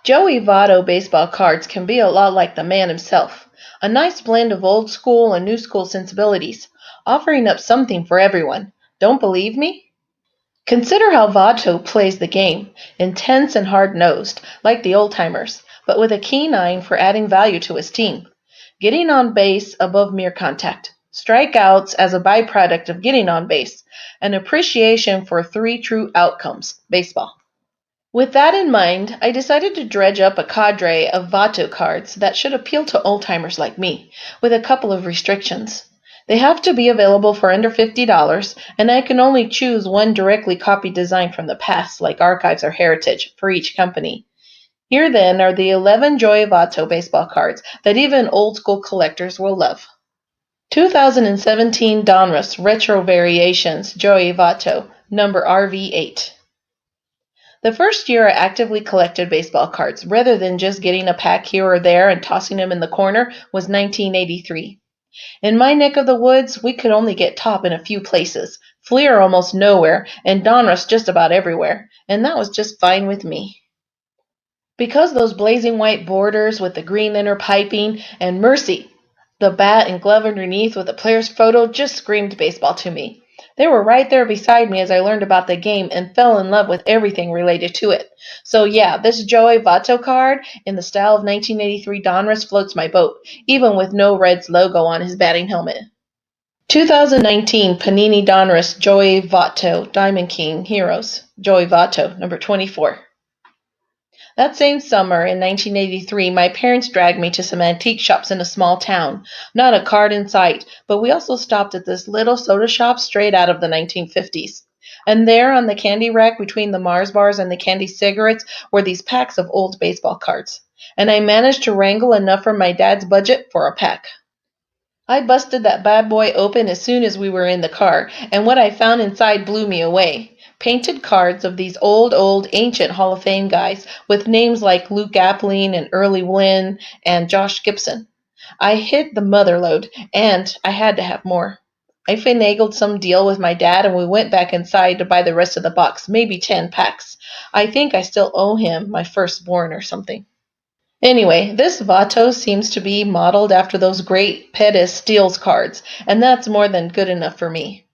Joey Votto Baseball Cards can be a lot like the man himself, a nice blend of old school and new school sensibilities, offering up something for everyone. Don't believe me? Consider how Vato plays the game, intense and hard-nosed, like the old-timers, but with a keen eye for adding value to his team. Getting on base above mere contact, strikeouts as a byproduct of getting on base, an appreciation for three true outcomes, baseball. With that in mind, I decided to dredge up a cadre of Vato cards that should appeal to old-timers like me, with a couple of restrictions. They have to be available for under $50, and I can only choose one directly copied design from the past, like Archives or Heritage, for each company. Here then are the 11 Joey Votto baseball cards that even old-school collectors will love. 2017 Donruss Retro Variations Joey Votto, number RV8. The first year I actively collected baseball cards, rather than just getting a pack here or there and tossing them in the corner, was 1983. In my neck of the woods, we could only get top in a few places, Fleer almost nowhere, and Donruss just about everywhere, and that was just fine with me. Because those blazing white borders with the green inner piping, and mercy, the bat and glove underneath with the player's photo just screamed baseball to me. They were right there beside me as I learned about the game and fell in love with everything related to it. So yeah, this Joey Votto card in the style of 1983 Donruss floats my boat, even with no Reds logo on his batting helmet. 2019 Panini Donruss Joey Votto Diamond King Heroes Joey Votto, number 24. That same summer, in 1983, my parents dragged me to some antique shops in a small town. Not a card in sight, but we also stopped at this little soda shop straight out of the 1950s. And there, on the candy rack between the Mars bars and the candy cigarettes, were these packs of old baseball cards. And I managed to wrangle enough from my dad's budget for a pack. I busted that bad boy open as soon as we were in the car, and what I found inside blew me away. Painted cards of these old, ancient Hall of Fame guys with names like Luke Appling and Early Wynn and Josh Gibson. I hit the mother lode, and I had to have more. I finagled some deal with my dad, and we went back inside to buy the rest of the box, maybe 10 packs. I think I still owe him my firstborn or something. Anyway, this Vato seems to be modeled after those great Pettis Steals cards, and that's more than good enough for me.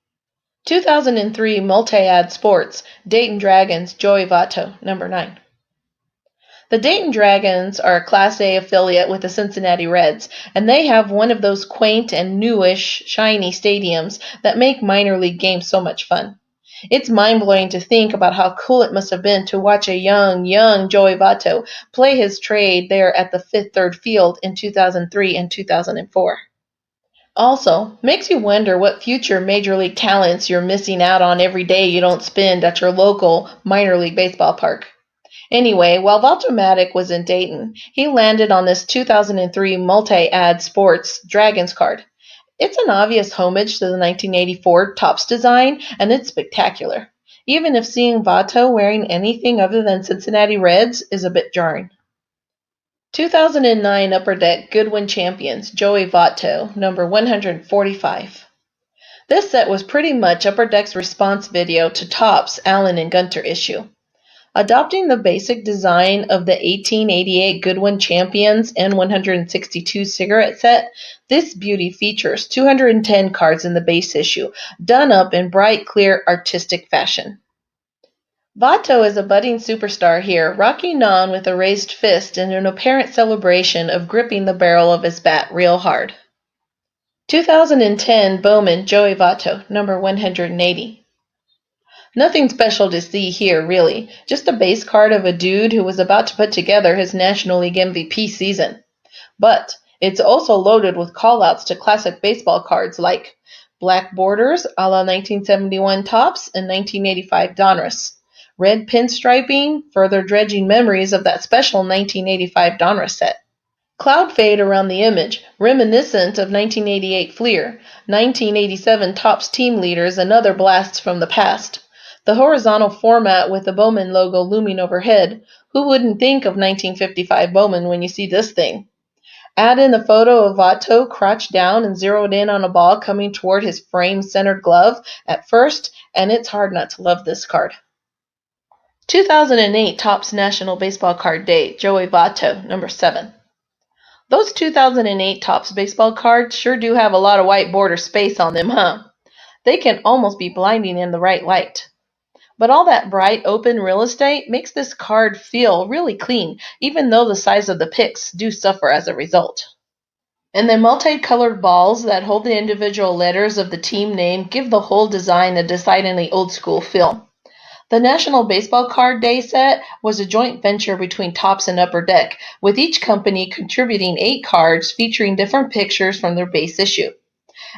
2003 Multi-Ad Sports Dayton Dragons Joey Vato, number 9. The Dayton Dragons are a Class A affiliate with the Cincinnati Reds, and they have one of those quaint and newish, shiny stadiums that make minor league games so much fun. It's mind-blowing to think about how cool it must have been to watch a young Joey Votto play his trade there at the Fifth Third Field in 2003 and 2004. Also, makes you wonder what future major league talents you're missing out on every day you don't spend at your local minor league baseball park. Anyway, while Valtomatic was in Dayton, he landed on this 2003 Multi-Ad Sports Dragons card. It's an obvious homage to the 1984 Topps design, and it's spectacular, even if seeing Vato wearing anything other than Cincinnati Reds is a bit jarring. 2009 Upper Deck Goodwin Champions Joey Votto, number 145. This set was pretty much Upper Deck's response video to Topps' Allen and Gunter issue. Adopting the basic design of the 1888 Goodwin Champions N162 cigarette set, this beauty features 210 cards in the base issue, done up in bright, clear, artistic fashion. Vato is a budding superstar here, rocking on with a raised fist in an apparent celebration of gripping the barrel of his bat real hard. 2010 Bowman Joey Votto, number 180. Nothing special to see here, really. Just a base card of a dude who was about to put together his National League MVP season. But it's also loaded with callouts to classic baseball cards like black borders a la 1971 Topps and 1985 Donruss. Red pinstriping, further dredging memories of that special 1985 Donruss set. Cloud fade around the image, reminiscent of 1988 Fleer, 1987 Topps team leaders, and other blasts from the past. The horizontal format with the Bowman logo looming overhead. Who wouldn't think of 1955 Bowman when you see this thing? Add in a photo of Vato crouched down and zeroed in on a ball coming toward his frame-centered glove at first, and it's hard not to love this card. 2008 Topps National Baseball Card Day, Joey Votto, number 7. Those 2008 Topps baseball cards sure do have a lot of white border space on them, huh? They can almost be blinding in the right light. But all that bright open real estate makes this card feel really clean, even though the size of the pics do suffer as a result. And the multicolored balls that hold the individual letters of the team name give the whole design a decidedly old school feel. The National Baseball Card Day set was a joint venture between Topps and Upper Deck, with each company contributing 8 cards featuring different pictures from their base issue.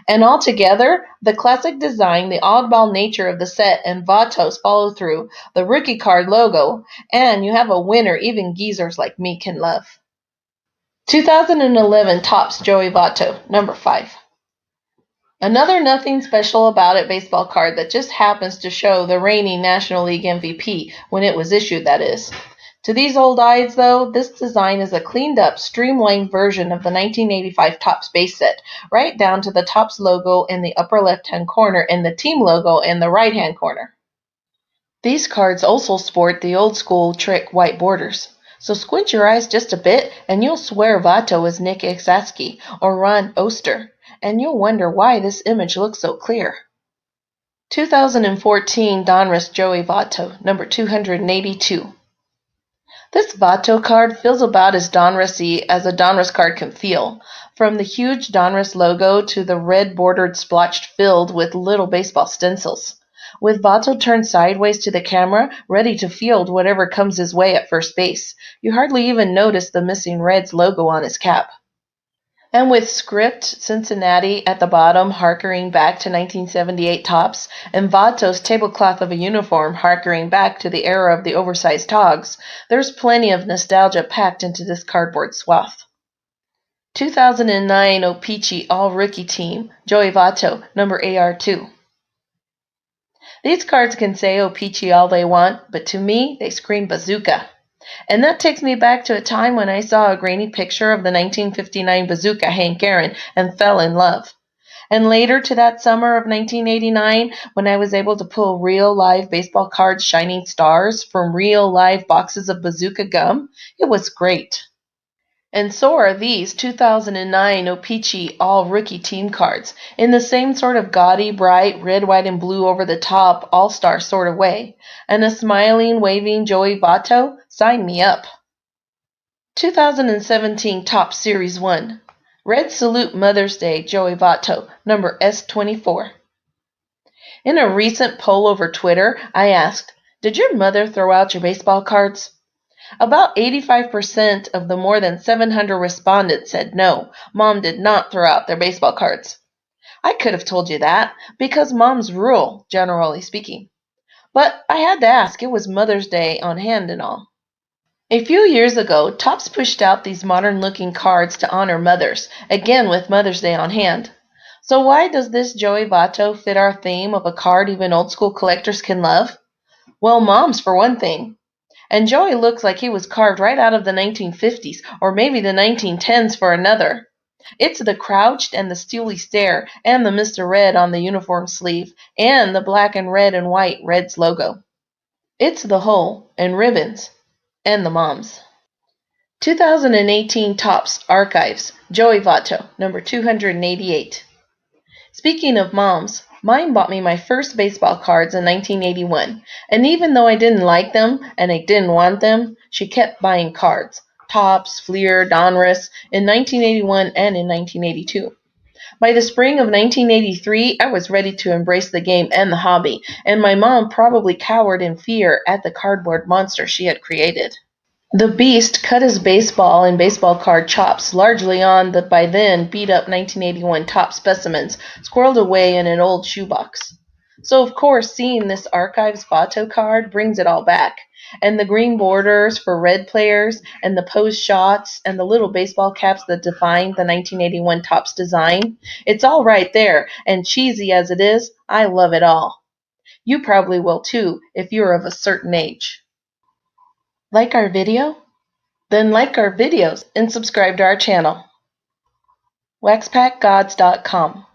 And altogether, the classic design, the oddball nature of the set, and Vato's follow through, the rookie card logo, and you have a winner even geezers like me can love. 2011 Topps Joey Votto, number 5. Another nothing special about it baseball card that just happens to show the reigning National League MVP when it was issued, that is. To these old eyes, though, this design is a cleaned-up, streamlined version of the 1985 Topps base set, right down to the Topps logo in the upper left-hand corner and the team logo in the right-hand corner. These cards also sport the old-school trick white borders. So squint your eyes just a bit, and you'll swear Vato is Nick Exatsky or Ron Oster, and you'll wonder why this image looks so clear. 2014 Donruss Joey Votto, number 282. This Vato card feels about as Donrussy as a Donruss card can feel, from the huge Donruss logo to the red-bordered splotched field with little baseball stencils. With Vato turned sideways to the camera, ready to field whatever comes his way at first base, you hardly even notice the missing Reds logo on his cap. And with script Cincinnati at the bottom harkering back to 1978 Topps, and Vato's tablecloth of a uniform harkering back to the era of the oversized togs, there's plenty of nostalgia packed into this cardboard swath. 2009 o-pee-chee All-Rookie Team, Joey Votto, number AR2. These cards can say o-pee-chee all they want, but to me, they scream bazooka. And that takes me back to a time when I saw a grainy picture of the 1959 bazooka Hank Aaron and fell in love. And later to that summer of 1989, when I was able to pull real live baseball cards shining stars from real live boxes of bazooka gum, it was great. And so are these 2009 o-pee-chee All-Rookie Team cards, in the same sort of gaudy, bright, red, white, and blue over-the-top, all-star sort of way. And a smiling, waving Joey Votto? Sign me up. 2017 Topps Series 1. Red Salute Mother's Day, Joey Votto, number S24. In a recent poll over Twitter, I asked, did your mother throw out your baseball cards? About 85% of the more than 700 respondents said no, Mom did not throw out their baseball cards. I could have told you that, because moms rule, generally speaking. But I had to ask, it was Mother's Day on hand and all. A few years ago, Topps pushed out these modern-looking cards to honor mothers, again with Mother's Day on hand. So why does this Joey Votto fit our theme of a card even old-school collectors can love? Well, moms for one thing. And Joey looks like he was carved right out of the 1950s, or maybe the 1910s for another. It's the crouched and the steely stare, and the Mr. Red on the uniform sleeve, and the black and red and white Reds logo. It's the whole, and ribbons, and the moms. 2018 Topps Archives, Joey Votto, number 288. Speaking of moms, mine bought me my first baseball cards in 1981, and even though I didn't like them and I didn't want them, she kept buying cards, Topps, Fleer, Donruss, in 1981 and in 1982. By the spring of 1983, I was ready to embrace the game and the hobby, and my mom probably cowered in fear at the cardboard monster she had created. The Beast cut his baseball and baseball card chops largely on the by then beat-up 1981 Topps specimens squirreled away in an old shoebox. So of course seeing this Archives Vato card brings it all back, and the green borders for red players, and the posed shots, and the little baseball caps that define the 1981 Topps design. It's all right there, and cheesy as it is, I love it all. You probably will too if you're of a certain age. Like our video? Then like our videos and subscribe to our channel. waxpackgods.com